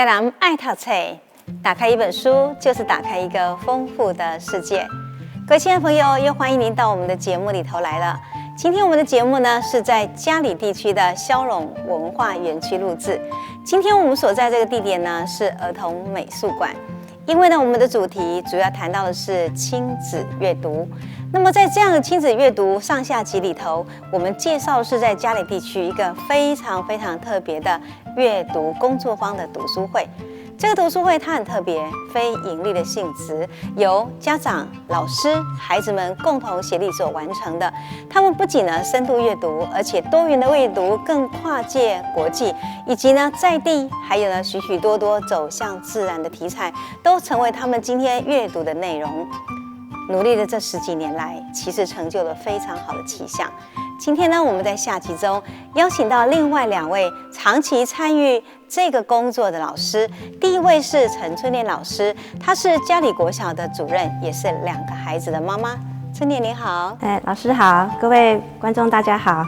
台人爱读册，打开一本书就是打开一个丰富的世界。各位亲爱的朋友，又欢迎您到我们的节目里头来了。今天我们的节目呢是在嘉里地区的萧荣文化园区录制。今天我们所在这个地点呢是儿童美术馆，因为呢我们的主题主要谈到的是亲子阅读。那么在这样的亲子阅读上下集里头，我们介绍的是在嘉里地区一个非常特别的阅读工作坊的读书会。这个读书会它很特别，非盈利的性质，由家长、老师、孩子们共同协力所完成的。他们不仅呢深度阅读，而且多元的阅读，更跨界国际，以及呢在地，还有呢许多走向自然的题材，都成为他们今天阅读的内容。努力的这10几年来，其实成就了非常好的气象。今天呢，我们在下集中邀请到另外2位长期参与这个工作的老师。第一位是陈春莲老师，她是嘉里国小的主任，也是2个孩子的妈妈。春莲你好。老师好，各位观众大家好。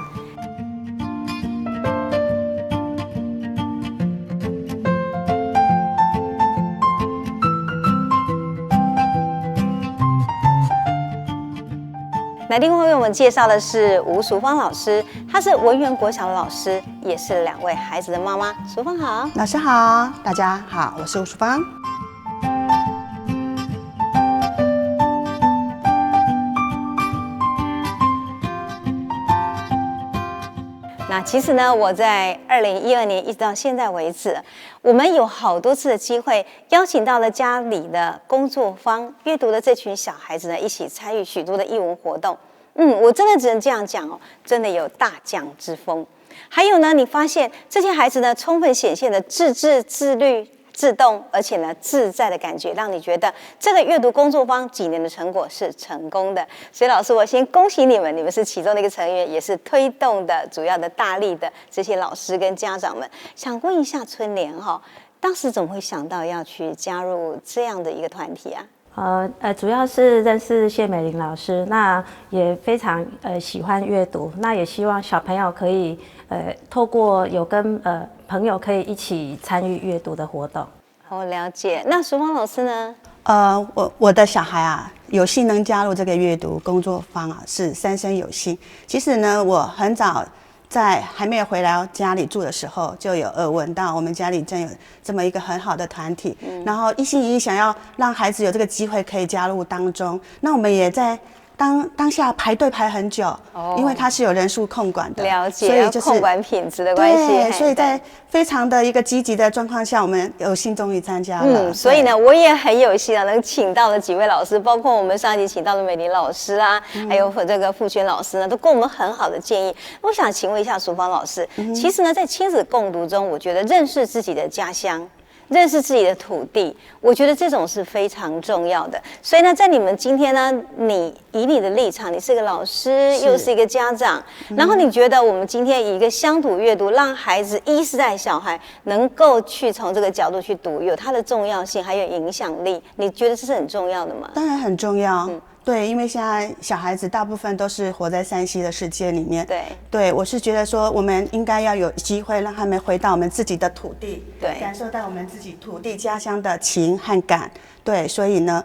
那另外为我们介绍的是吴淑芳老师，她是文园国小的老师，也是2位孩子的妈妈。淑芳好。老师好，大家好，我是吴淑芳。那其实呢，我在2012年一直到现在为止，我们有好多次的机会邀请到了家里的工作坊阅读的这群小孩子呢，一起参与许多的艺文活动。我真的只能这样讲哦，真的有大将之风。还有呢，你发现这些孩子呢，充分显现了自治、自律、自动，而且呢自在的感觉，让你觉得这个阅读工作坊几年的成果是成功的。所以老师，我先恭喜你们，你们是其中的一个成员，也是推动的主要的大力的这些老师跟家长们。想问一下春莲哈，当时怎么会想到要去加入这样的一个团体啊？主要是认识谢美玲老师，那也非常喜欢阅读，那也希望小朋友可以透过有跟朋友可以一起参与阅读的活动。我了解。那淑芳老师呢？我的小孩啊，有幸能加入这个阅读工作坊啊，是3生有幸。其实呢，我很早在还没有回来家里住的时候，就有耳闻到我们家里正有这么一个很好的团体，然后一心一意想要让孩子有这个机会可以加入当中。那我们也在当下排队排很久，因为它是有人数控管的，了解，所以就是控管品质的关系。对，所以在非常的一个积极的状况下，我们有幸终于参加了。所以呢，我也很有幸啊，能请到了几位老师，包括我们上一集请到的美玲老师啊，还有这个傅轩老师呢，都给我们很好的建议。我想请问一下淑芳老师，其实呢，在亲子共读中，我觉得认识自己的家乡，认识自己的土地，我觉得这种是非常重要的。所以呢，在你们今天呢，你以你的立场，你是个老师，又是一个家长，然后你觉得我们今天以一个乡土阅读，让孩子1世代小孩能够去从这个角度去读，有它的重要性，还有影响力，你觉得这是很重要的吗？当然很重要。对，因为现在小孩子大部分都是活在3C的世界里面。对，我是觉得说，我们应该要有机会让他们回到我们自己的土地，对，感受到我们自己土地家乡的情和感。对，所以呢，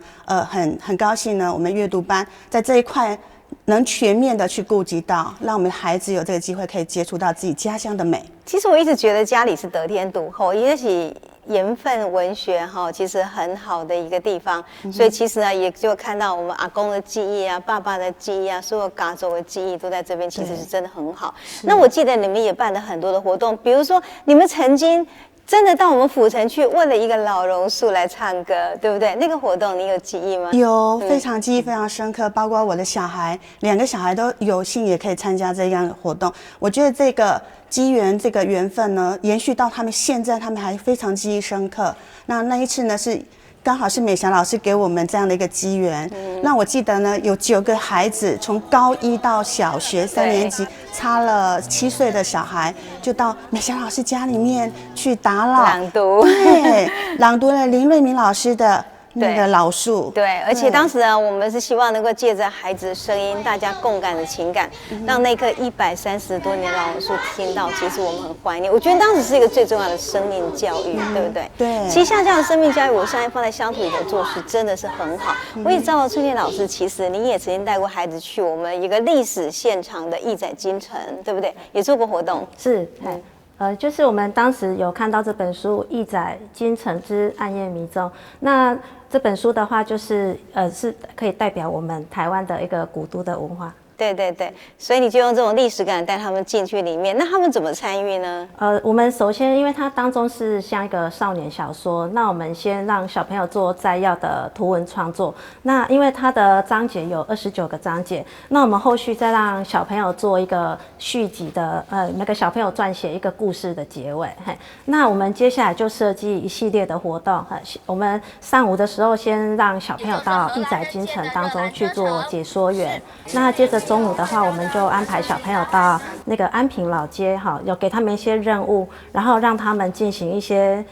很高兴呢，我们阅读班在这一块能全面的去顾及到，让我们的孩子有这个机会可以接触到自己家乡的美。其实我一直觉得家里是得天独厚，也许盐分文学哈，其实很好的一个地方，所以其实呢，也就看到我们阿公的记忆啊，爸爸的记忆啊，所有家族的记忆都在这边，其实是真的很好。那我记得你们也办了很多的活动，比如说你们曾经真的到我们府城去为了一个老榕树来唱歌，对不对？那个活动你有记忆吗？有，非常记忆非常深刻，包括我的小孩，2个小孩都有幸也可以参加这样的活动。我觉得这个机缘，这个缘分呢，延续到他们现在，他们还非常记忆深刻。那一次呢是刚好是美霞老师给我们这样的一个机缘，让我记得呢有9个孩子，从高1到小学3年级，差了7岁的小孩，就到美霞老师家里面去打扰朗读，对，朗读了林瑞明老师的那个老树。对，而且当时呢，我们是希望能够借着孩子的声音，大家共感的情感，让那棵130多年的老榕树听到，其实我们很怀念。我觉得当时是一个最重要的生命教育，对不对？对。其实像这样的生命教育，我相信放在乡土里头做事真的是很好。我也知道春田老师，其实你也曾经带过孩子去我们一个历史现场的义载京城，对不对？也做过活动。是，就是我们当时有看到这本书《义载京城之暗夜迷踪》，那这本书的话，就是是可以代表我们台湾的一个古都的文化。对对对，所以你就用这种历史感带他们进去里面，那他们怎么参与呢？我们首先因为它当中是像一个少年小说，那我们先让小朋友做摘要的图文创作。那因为它的章节有29个章节，那我们后续再让小朋友做一个续集的，每个小朋友撰写一个故事的结尾。那我们接下来就设计一系列的活动。我们上午的时候先让小朋友到义载京城当中去做解说员，那接着中午的话，我们就安排小朋友到那个安平老街，有给他们一些任务，然后让他们进行一些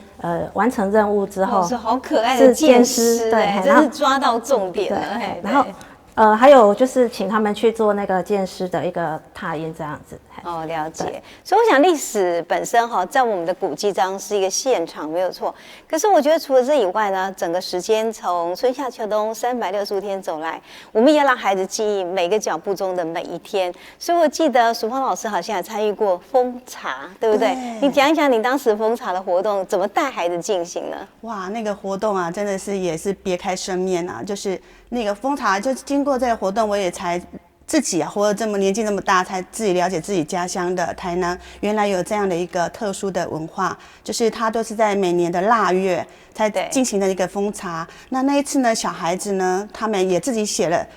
完成任务之后，是好可爱的剑师，对，真是抓到重点了。然后还有就是请他们去做那个剑师的一个拓印这样子。哦，了解。所以我想历史本身在我们的古迹章是一个现场，没有错。可是我觉得除了这以外呢，整个时间从春夏秋冬365天走来，我们也要让孩子记忆每个脚步中的每一天。所以我记得淑芳老师好像也参与过封茶，对不对？你讲一讲你当时封茶的活动怎么带孩子进行呢？哇，那个活动啊，真的是也是别开生面啊！就是那个封茶，就经过这个活动，我也才自己活了年纪这么大，才自己了解自己家乡的台南原来有这样的一个特殊的文化，就是它都是在每年的腊月才进行的一个封茶。那一次呢，小孩子呢，他们也自己写了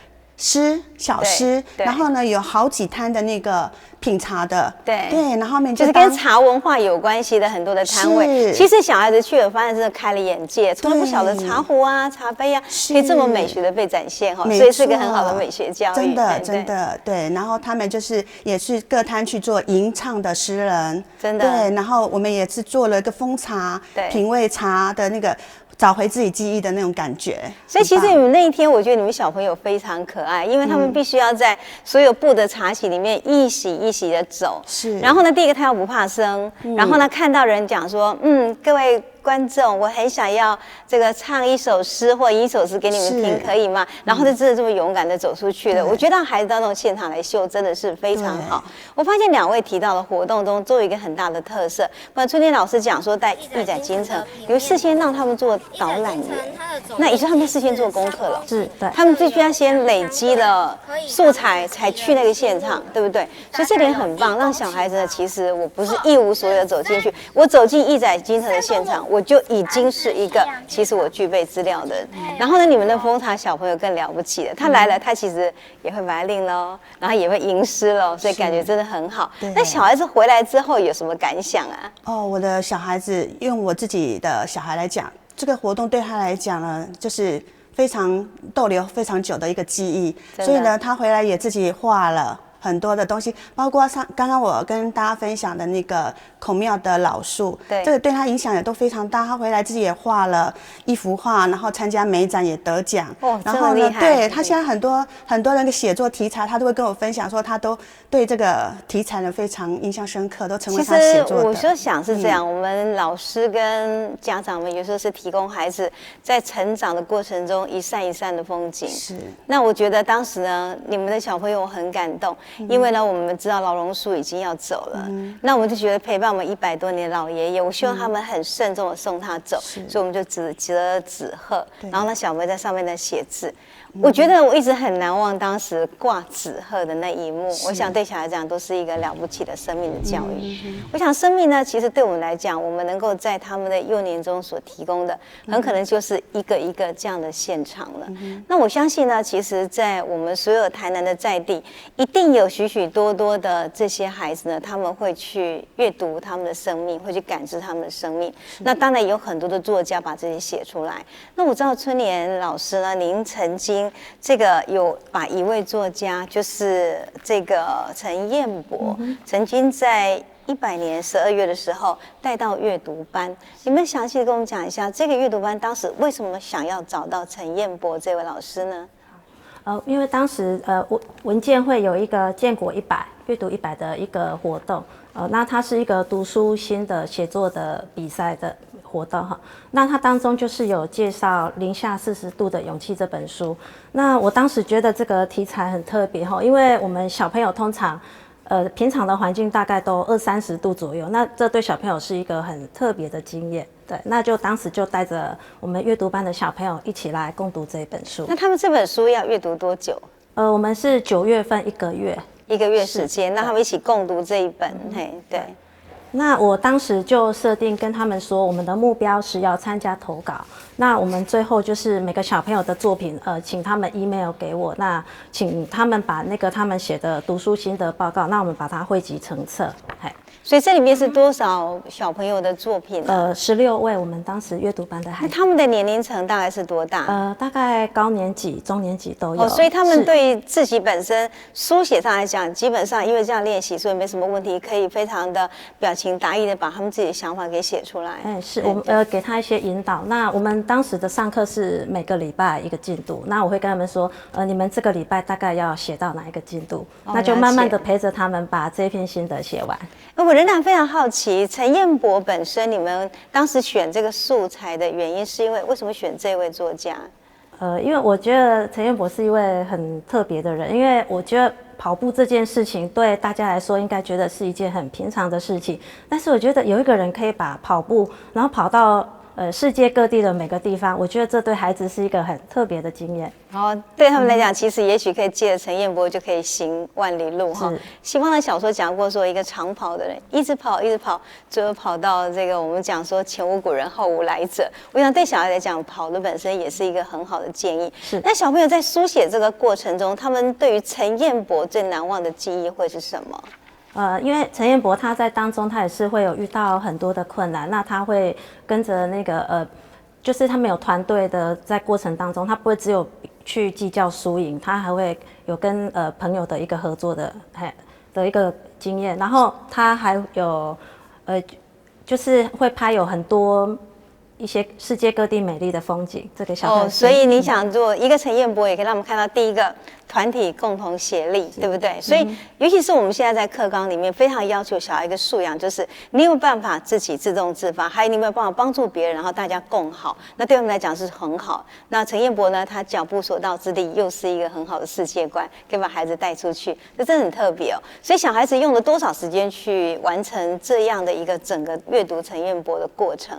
小诗，然后呢有好几摊的那个品茶的，对，然后面就是跟茶文化有关系的很多的摊位。其实小孩子去了，发现真的开了眼界，从来不晓得茶壶啊、茶杯啊可以这么美学的被展现所以是一个很好的美学教育。真的，对。然后他们就是也是各摊去做吟唱的诗人，真的。对，然后我们也是做了一个封茶，品味茶的那个。找回自己记忆的那种感觉，所以其实你们那一天，我觉得你们小朋友非常可爱，因为他们必须要在所有布的茶席里面一席一席的走。是。然后呢，第一个他要不怕生，然后呢，看到人讲说，各位观众，我很想要这个唱一首诗或一首诗给你们听，可以吗？然后就真的这么勇敢的走出去了。我觉得让孩子到那种现场来秀，真的是非常好。我发现2位提到的活动中都有一个很大的特色。不然春天老师讲说带义载京城，你们事先让他们做导览员，那也是他们事先做功课了，是对，他们必须要先累积了素材才去那个现场，对不对？所以这点很棒，让小孩子呢，其实我不是一无所有走进去，我走进义载京城的现场，我就已经是一个其实我具备资料的人。然后呢，你们的封茶小朋友更了不起了，他来了，他其实也会白令喽，然后也会吟诗喽，所以感觉真的很好。那小孩子回来之后有什么感想啊？我的小孩子，用我自己的小孩来讲，这个活动对他来讲呢，就是非常逗留非常久的一个记忆，所以呢，他回来也自己画了很多的东西，包括刚刚我跟大家分享的那个孔庙的老树，这个对他影响也都非常大。他回来自己也画了1幅画，然后参加美展也得奖。然后呢，对他现在很多那个写作题材，他都会跟我分享说，他都对这个题材呢非常印象深刻，都成为他写作的。其实我就想是这样，我们老师跟家长们有时候是提供孩子在成长的过程中一扇一扇的风景。是。那我觉得当时呢，你们的小朋友很感动。因为呢，我们知道老榕树已经要走了，那我们就觉得陪伴我们100多年的老爷爷，我希望他们很慎重的送他走，所以我们就折纸鹤，然后呢，小梅在上面呢写字。我觉得我一直很难忘当时挂纸鹤的那一幕，我想对小孩讲都是一个了不起的生命的教育。我想生命呢，其实对我们来讲，我们能够在他们的幼年中所提供的，很可能就是一个一个这样的现场了。那我相信呢，其实在我们所有台南的在地，一定有许许多多的这些孩子呢，他们会去阅读他们的生命，会去感知他们的生命。那当然有很多的作家把这些写出来。那我知道春莲老师呢，您曾经这个有把一位作家，就是这个陈彦博，曾经在2001年12月的时候带到阅读班，你们详细的跟我们讲一下这个阅读班当时为什么想要找到陈彦博这位老师呢？因为当时文建会有一个建国100阅读100的一个活动，那它是一个读书心的写作的比赛的活动哈。那它当中就是有介绍《零下40度的勇气》这本书。那我当时觉得这个题材很特别哈，因为我们小朋友通常平常的环境大概都20-30度左右，那这对小朋友是一个很特别的经验。对，那就当时就带着我们阅读班的小朋友一起来共读这本书。那他们这本书要阅读多久？我们是9月份1个月，1个月时间，那他们一起共读这一本，嘿，对。那我当时就设定跟他们说，我们的目标是要参加投稿。那我们最后就是每个小朋友的作品，请他们 email 给我，那请他们把那个他们写的读书心得报告，那我们把它汇集成册，嘿。所以这里面是多少小朋友的作品呢？16位我们当时阅读班的孩子。那他们的年龄层大概是多大？大概高年级、中年级都有。所以他们对自己本身书写上来讲，基本上因为这样练习，所以没什么问题，可以非常的表情达意的把他们自己的想法给写出来。是我们给他一些引导。那我们当时的上课是每个礼拜一个进度，那我会跟他们说，你们这个礼拜大概要写到哪一个进度，那就慢慢的陪着他们把这篇心得写完。我仍然非常好奇，陈彦博本身，你们当时选这个素材的原因，是因为为什么选这位作家？因为我觉得陈彦博是一位很特别的人，因为我觉得跑步这件事情对大家来说应该觉得是一件很平常的事情，但是我觉得有一个人可以把跑步，然后跑到世界各地的每个地方，我觉得这对孩子是一个很特别的经验。对他们来讲，其实也许可以借着陈彦博就可以行万里路哈。西方的小说讲过说，一个长跑的人一直跑，一直跑，最后跑到这个我们讲说前无古人后无来者。我想对小孩来讲，跑的本身也是一个很好的建议。是。那小朋友在书写这个过程中，他们对于陈彦博最难忘的记忆会是什么？因为陈彦博他在当中，他也是会有遇到很多的困难，那他会跟着那个就是他们有团队的，在过程当中，他不会只有去计较输赢，他还会有跟朋友的一个合作的一个经验，然后他还有就是会拍有很多一些世界各地美丽的风景，这个小朋友。所以你想做一个陈彦博，也可以让我们看到第一个团体共同协力，对不对？所以尤其是我们现在在课纲里面非常要求小孩一个素养，就是你有办法自己自动自发，还有你有没有办法帮助别人，然后大家共好，那对我们来讲是很好。那陈彦博呢，他脚步所到之地又是一个很好的世界观，可以把孩子带出去，这真的很特别哦。所以小孩子用了多少时间去完成这样的一个整个阅读陈彦博的过程？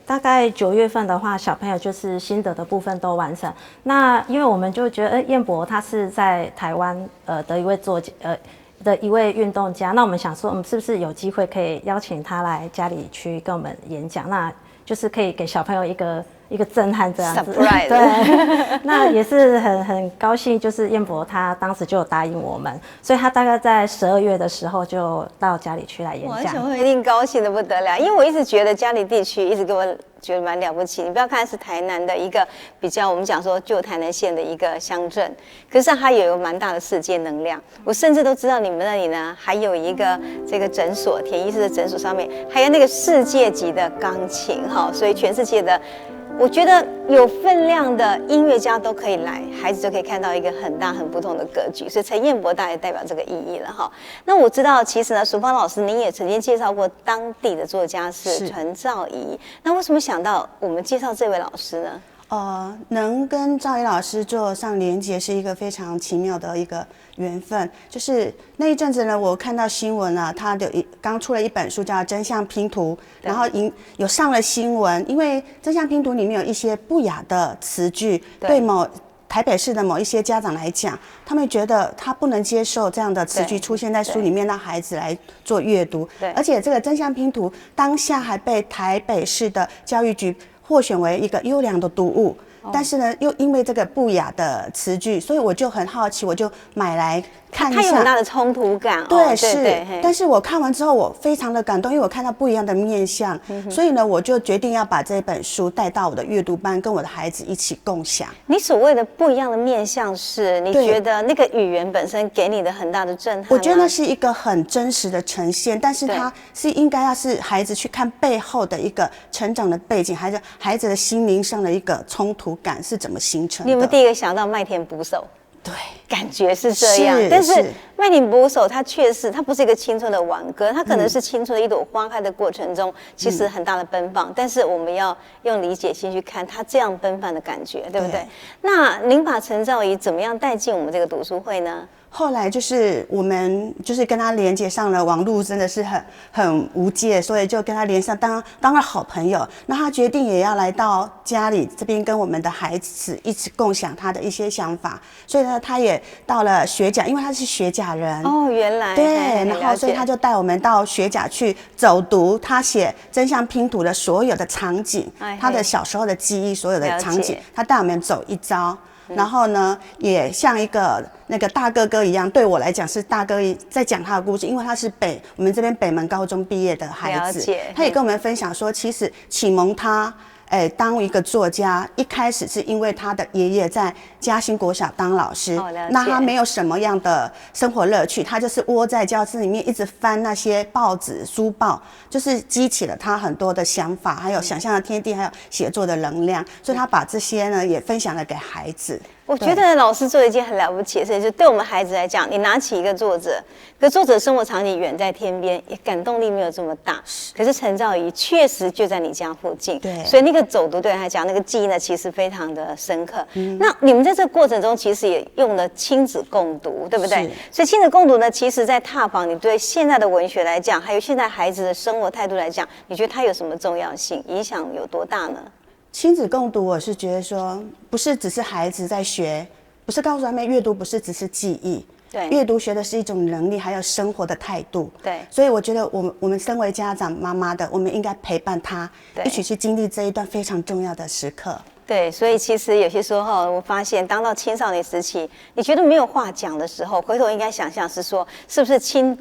大概9月份的话，小朋友就是心得的部分都完成。那因为我们就觉得，彦博他是在台湾的一位的一位运动家，那我们想说，是不是有机会可以邀请他来家里去跟我们演讲？那就是可以给小朋友一个震撼这样子。Surprise. 对，那也是很高兴，就是彦博他当时就有答应我们，所以他大概在12月的时候就到家里去来演讲。小朋友一定高兴的不得了，因为我一直觉得嘉义地区一直给我觉得蛮了不起。你不要看是台南的一个比较，我们讲说旧台南县的一个乡镇，可是它有一个蛮大的世界能量。我甚至都知道你们那里呢，还有一个这个诊所，田医师的诊所上面还有那个世界级的钢琴哈，所以全世界的。我觉得有分量的音乐家都可以来，孩子就可以看到一个很大很不同的格局，所以陈彦博大概代表这个意义了哈。那我知道，其实呢，淑芳老师您也曾经介绍过当地的作家是陈兆仪，那为什么想到我们介绍这位老师呢？能跟兆仪老师做上连结是一个非常奇妙的一个缘分。就是那一阵子呢，我看到新闻啊，他刚出了一本书叫《真相拼图》，然后有上了新闻，因为《真相拼图》里面有一些不雅的词句，对台北市的某一些家长来讲，他们觉得他不能接受这样的词句出现在书里面，让孩子来做阅读。而且这个《真相拼图》当下还被台北市的教育局获选为一个优良的读物。但是呢，又因为这个不雅的词句，所以我就很好奇，我就买来看一下。它有很大的冲突感。对，是。但是我看完之后，我非常的感动，因为我看到不一样的面向，所以呢，我就决定要把这本书带到我的阅读班，跟我的孩子一起共享。你所谓的不一样的面向是，你觉得那个语言本身给你的很大的震撼吗？我觉得那是一个很真实的呈现，但是它是应该要是孩子去看背后的一个成长的背景，孩子的心灵上的一个冲突感是怎么形成的。你有没有第一个想到麦田捕手？对，感觉是这样。但是麦田捕手它确实，它不是一个青春的挽歌，它可能是青春的一朵花开的过程中，其实很大的奔放。但是我们要用理解心去看它这样奔放的感觉，对不对？那您把陈兆仪怎么样带进我们这个读书会呢？后来就是我们就是跟他连接上了网络，真的是很无界，所以就跟他连上当了好朋友。那他决定也要来到家里这边跟我们的孩子一起共享他的一些想法，所以呢，他也到了学甲，因为他是学甲人哦，原来对，然后所以他就带我们到学甲去走读他写真相拼图的所有的场景，他的小时候的记忆所有的场景，他带我们走一遭。然后呢，也像一个那个大哥哥一样，对我来讲是大哥在讲他的故事，因为他是我们这边北门高中毕业的孩子，他也跟我们分享说，其实启蒙他。当一个作家，一开始是因为他的爷爷在嘉兴国小当老师，那他没有什么样的生活乐趣，他就是窝在教室里面一直翻那些报纸书报，就是激起了他很多的想法，还有想象的天地，还有写作的能量，所以他把这些呢也分享了给孩子。我觉得老师做一件很了不起的事情，就对我们孩子来讲，你拿起一个作者，可作者生活场景远在天边，也感动力没有这么大。可是陈兆仪确实就在你家附近，对，所以那个走读对他来讲，那个记忆呢，其实非常的深刻。那你们在这个过程中，其实也用了亲子共读，对不对？所以亲子共读呢，其实在踏访你对现在的文学来讲，还有现在孩子的生活态度来讲，你觉得它有什么重要性？影响有多大呢？亲子共读，我是觉得说，不是只是孩子在学，不是告诉他们阅读不是只是记忆，对，阅读学的是一种能力，还有生活的态度，对。所以我觉得我们身为家长妈妈的，我们应该陪伴他，一起去经历这一段非常重要的时刻。对，所以其实有些时候，我发现当到青少年时期，你觉得没有话讲的时候，回头应该想象是说，是不是亲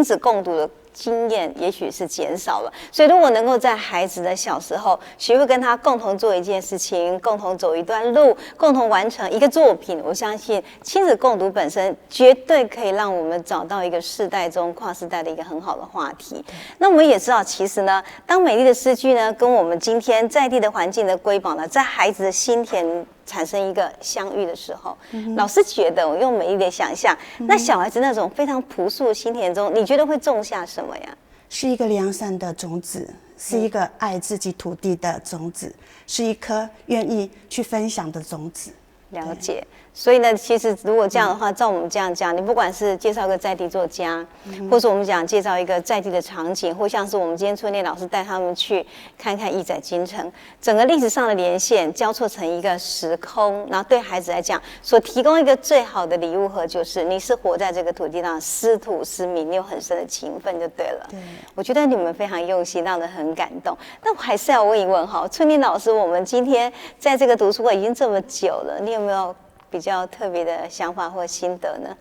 子共读的经验也许是减少了。所以如果能够在孩子的小时候学会跟他共同做一件事情，共同走一段路，共同完成一个作品，我相信亲子共读本身绝对可以让我们找到一个世代中跨世代的一个很好的话题。那我们也知道，其实呢，当美丽的诗句呢跟我们今天在地的环境的瑰宝呢，在孩子的心田产生一个相遇的时候，老师觉得我用美丽的想象，那小孩子那种非常朴素的心田中，你觉得会种下什么呀？是一个良善的种子，是一个爱自己土地的种子，是一颗愿意去分享的种子。了解。所以呢，其实如果这样的话，照我们这样讲，你不管是介绍一个在地作家，或者我们讲介绍一个在地的场景，或像是我们今天春念老师带他们去看看义载京城，整个历史上的连线交错成一个时空，然后对孩子来讲，所提供一个最好的礼物盒，就是你是活在这个土地上，师土师民，你有很深的情分就对了。对，我觉得你们非常用心，让人很感动。但我还是要问一问哈，春念老师，我们今天在这个读书会已经这么久了，你有没有比较特别的想法或心得呢？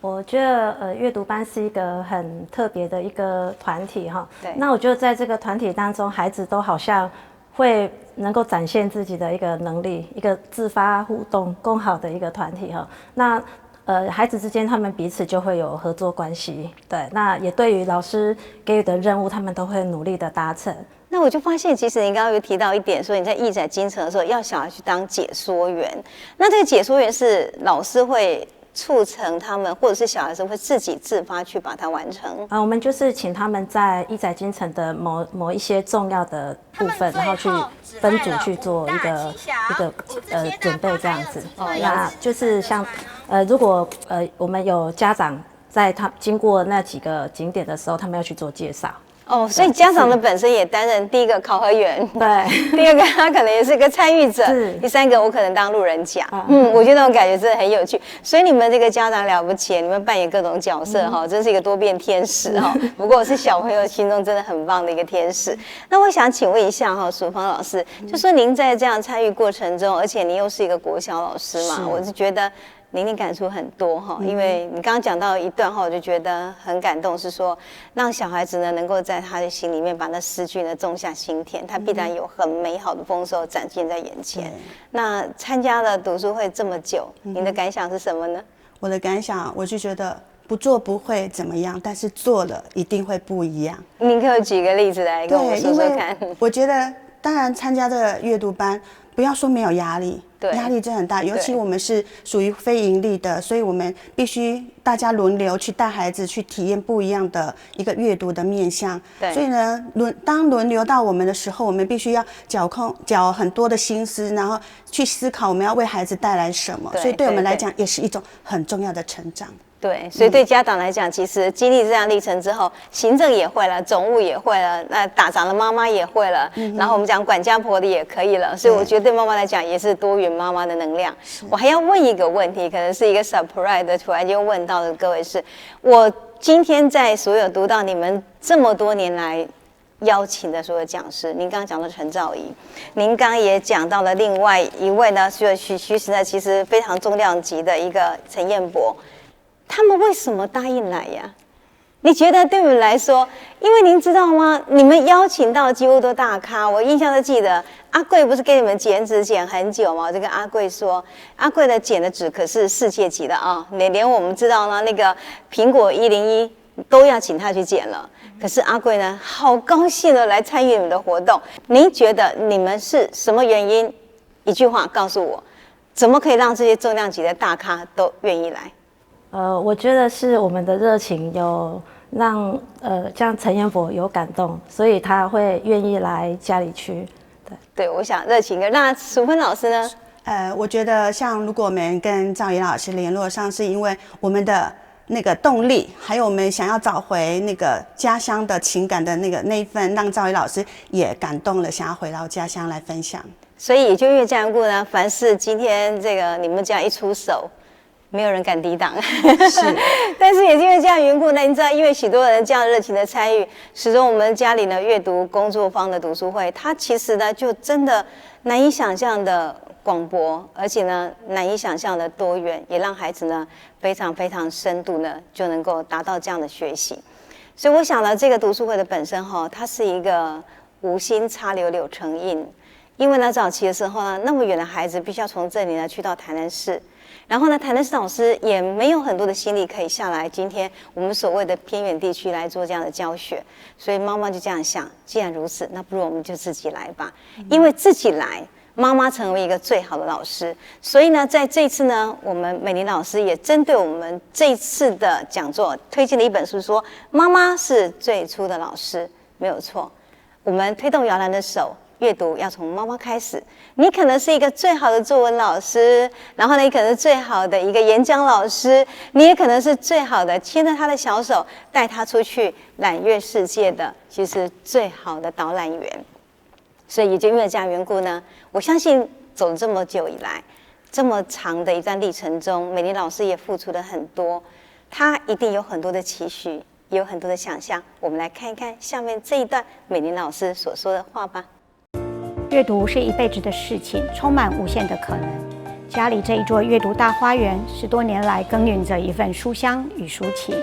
我觉得阅读班是一个很特别的一个团体哈。对。那我觉得在这个团体当中，孩子都好像会能够展现自己的一个能力，一个自发互动共好的一个团体哈。那孩子之间他们彼此就会有合作关系，对。那也对于老师给予的任务，他们都会努力的达成。那我就发现，其实您刚刚有提到一点，说你在义载京城的时候，要小孩去当解说员。那这个解说员是老师会促成他们，或者是小孩子会自己自发去把它完成？我们就是请他们在义载京城的某一些重要的部分，然后去分组去做一个准备这样子。那就是像如果我们有家长在他经过那几个景点的时候，他们要去做介绍。哦，所以家长的本身也担任第一个考核员，对，第二个他可能也是个参与者，第三个我可能当路人甲。我觉得那种感觉真的很有趣。所以你们这个家长了不起，你们扮演各种角色哈，真是一个多变天使哈。不过是小朋友心中真的很棒的一个天使。那我想请问一下哈，淑芳老师，就说您在这样参与过程中，而且您又是一个国小老师嘛，我是觉得您感触很多哈，因为你刚刚讲到一段话，我就觉得很感动，是说让小孩子呢能够在他的心里面把那诗句呢种下心田，他必然有很美好的丰收展现在眼前。那参加了读书会这么久，您的感想是什么呢？我的感想，我就觉得不做不会怎么样，但是做了一定会不一样。您可以举个例子来跟我们说说看。我觉得，当然参加这个阅读班，不要说没有压力。压力真的很大，尤其我们是属于非盈利的，所以我们必须大家轮流去带孩子去体验不一样的一个阅读的面向。所以呢，当轮流到我们的时候，我们必须要缴很多的心思，然后去思考我们要为孩子带来什么。所以对我们来讲，也是一种很重要的成长。对，所以对家长来讲，其实经历这样历程之后，行政也会了，总务也会了，那打杂的妈妈也会了，然后我们讲管家婆的也可以了，所以我觉得对妈妈来讲也是多元妈妈的能量。我还要问一个问题，可能是一个 surprise 的，突然间问到的各位是，我今天在所有读到你们这么多年来邀请的所有讲师，您刚刚讲到陈兆仪，您刚刚也讲到了另外一位呢，虚实呢其实非常重量级的一个陈彦博。他们为什么答应来呀？你觉得对我们来说，因为您知道吗？你们邀请到几乎都大咖，我印象都记得。阿贵不是给你们剪纸剪很久吗？我就跟阿贵说，阿贵的剪的纸可是世界级的啊，连我们知道呢，那个苹果101都要请他去剪了。可是阿贵呢，好高兴的来参与你们的活动。您觉得你们是什么原因？一句话告诉我，怎么可以让这些重量级的大咖都愿意来？我觉得是我们的热情有让像陈彦博有感动，所以他会愿意来家里去。对，我想热情的。那淑芬老师呢？我觉得像如果我们跟兆仪老师联络上，是因为我们的那个动力，还有我们想要找回那个家乡的情感的那一份，让兆仪老师也感动了，想要回到家乡来分享。所以也就因为这样故呢，凡是今天这个你们这样一出手，没有人敢抵挡，是。但是也因为这样缘故呢，你知道，因为许多人这样热情的参与，使得我们家里呢阅读工作坊的读书会，它其实呢就真的难以想象的广博，而且呢难以想象的多元，也让孩子呢非常非常深度呢就能够达到这样的学习。所以我想呢，这个读书会的本身它是一个无心插柳柳成荫，因为呢早期的时候呢，那么远的孩子必须要从这里呢去到台南市。然后呢，台南市老师也没有很多的心力可以下来，今天我们所谓的偏远地区来做这样的教学，所以妈妈就这样想，既然如此，那不如我们就自己来吧。因为自己来，妈妈成为一个最好的老师。所以呢，在这次呢，我们美玲老师也针对我们这次的讲座推荐了一本书，说妈妈是最初的老师，没有错。我们推动摇篮的手。阅读要从妈妈开始，你可能是一个最好的作文老师，然后呢，你可能是最好的一个演讲老师，你也可能是最好的牵着他的小手带他出去览阅世界的，其实最好的导览员。所以也就因为这样缘故呢，我相信走了这么久以来，这么长的一段历程中，美玲老师也付出了很多，她一定有很多的期许，也有很多的想象。我们来看一看下面这一段美玲老师所说的话吧。阅读是一辈子的事情，充满无限的可能。家里这一座阅读大花园，10多年来耕耘着一份书香与书情。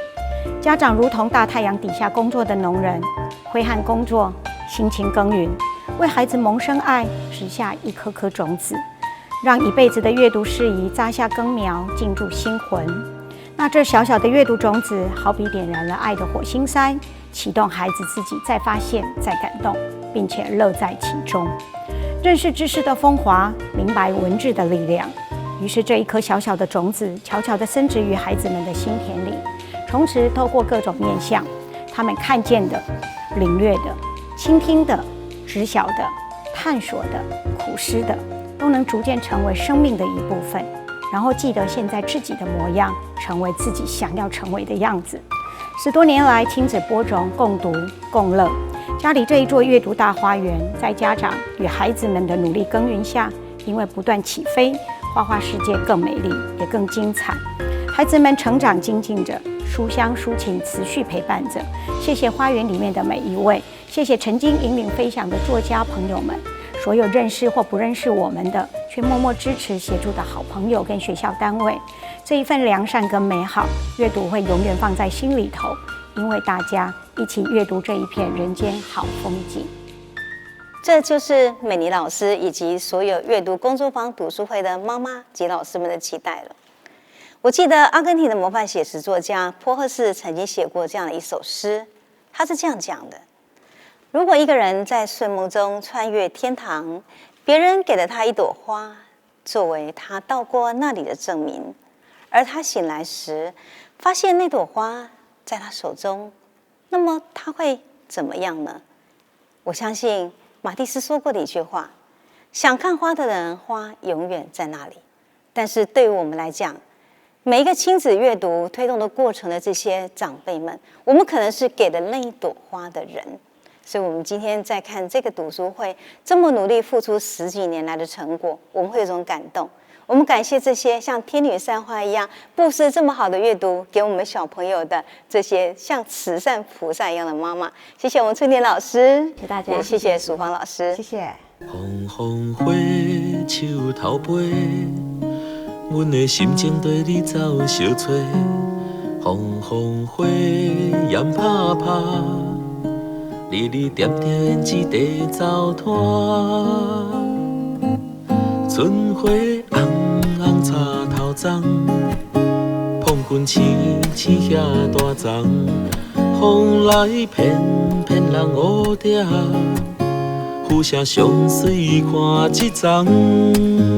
家长如同大太阳底下工作的农人，挥汗工作，辛勤耕耘，为孩子萌生爱，植下一颗颗种子，让一辈子的阅读事宜扎下根苗，进驻心魂。那这小小的阅读种子，好比点燃了爱的火星塞，启动孩子自己再发现、再感动，并且乐在其中。认识知识的风华，明白文字的力量。于是这一颗小小的种子，悄悄地深植于孩子们的心田里。从此透过各种面向，他们看见的、领略的、倾听的、知晓的、探索的、苦思的，都能逐渐成为生命的一部分。然后记得现在自己的模样，成为自己想要成为的样子。10多年来，亲子播种，共读共乐。家里这一座阅读大花园，在家长与孩子们的努力耕耘下，因为不断起飞，花花世界更美丽，也更精彩。孩子们成长精进着，书香抒情持续陪伴着。谢谢花园里面的每一位，谢谢曾经引领飞翔的作家朋友们，所有认识或不认识我们的，却默默支持协助的好朋友跟学校单位。这一份良善跟美好，阅读会永远放在心里头，因为大家一起阅读这一片人间好风景。这就是美妮老师以及所有阅读工作坊读书会的妈妈及老师们的期待了。我记得阿根廷的模范写实作家波赫士曾经写过这样的一首诗，他是这样讲的：如果一个人在睡梦中穿越天堂，别人给了他一朵花，作为他到过那里的证明，而他醒来时发现那朵花在他手中，那么他会怎么样呢？我相信马蒂斯说过的一句话：想看花的人，花永远在那里。但是对于我们来讲，每一个亲子阅读推动的过程的这些长辈们，我们可能是给了那一朵花的人。所以我们今天在看这个读书会，这么努力付出10几年来的成果，我们会有一种感动。我们感谢这些像天女散花一样布施这么好的阅读给我们小朋友的这些像慈善菩萨一样的妈妈。谢谢我们春田老师，谢谢大家，也谢谢淑芳老师，谢谢。风风花，树头飞，阮的心情对你走相找。风风花，烟拍拍，日日点点一地走拖。春花红红插头丛，碰棍青青遐大丛，风来片片人乌蝶，浮城上水看一丛。